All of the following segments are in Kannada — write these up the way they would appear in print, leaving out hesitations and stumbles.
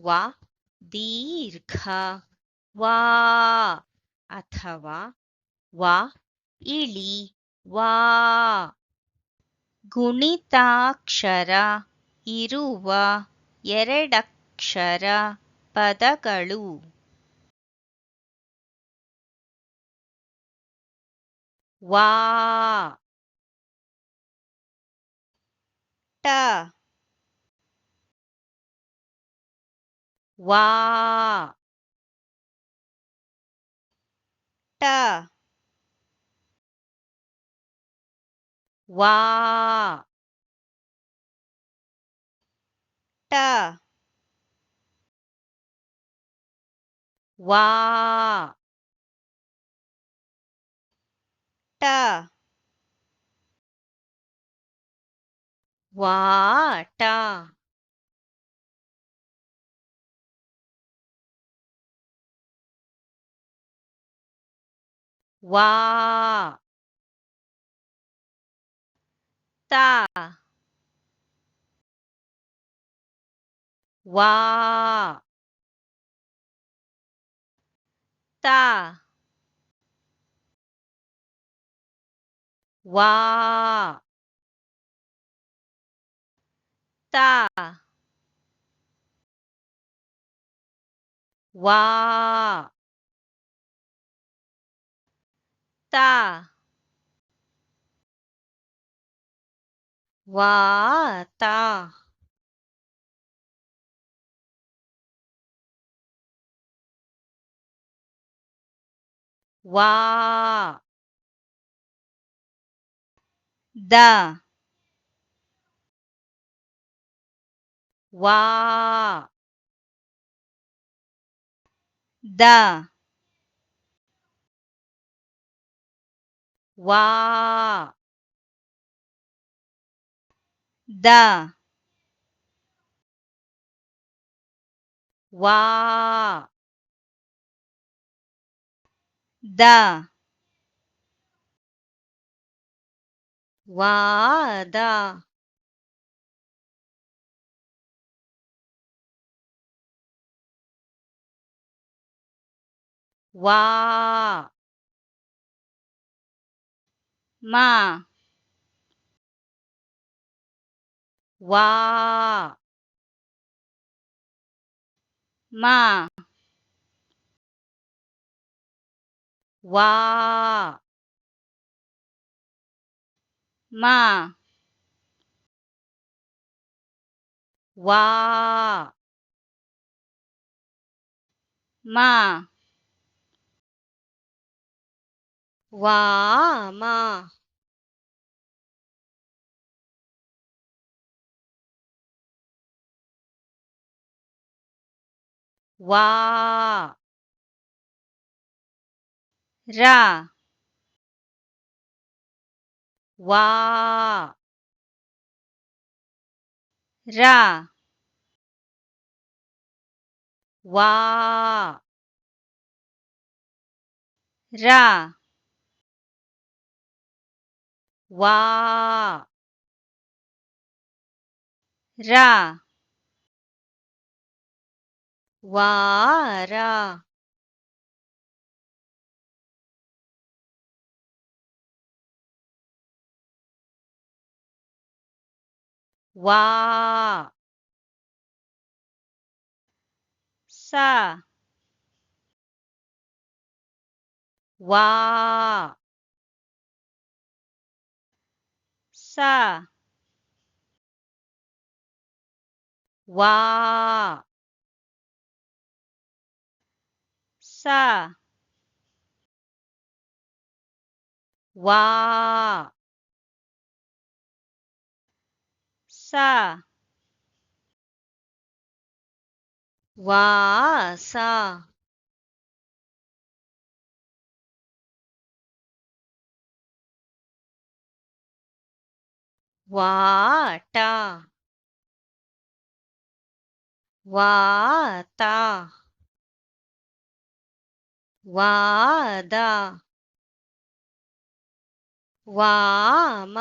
ವ ದೀರ್ಘ ವಾ ಅಥವಾ ವ ಇಳಿ ವಾ. ಗುಣಿತಾಕ್ಷರ ಇರುವ ಎರಡಕ್ಷರ ಪದಗಳು. ವಾ ಟ ವಾ ಟ ವಾ ಟ ವಾ ಟ ವಾಟ ವಾ ತ ವಾ ತ ವಾ ತ ವಾ ತ ವಾತ ವಾ ದ ವಾ ದ ವಾ ದ ವಾ ದ ವಾದ ವಾ ಮ ವಾ ಮ ವಾ ಮ ವಾ ಮ ವಾಮ ವಾ ರ ವಾ ರ ವಾ ರ ವಾ ರ ವಾರ ವಾ ಸ ವಾ ಸ ವಾ ಸ ವಾ ಸ ವಾಸ ವಾಟ ವಾತ ವಾದ ವಾಮ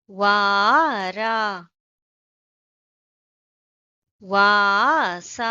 ವಾರ ವಾಸ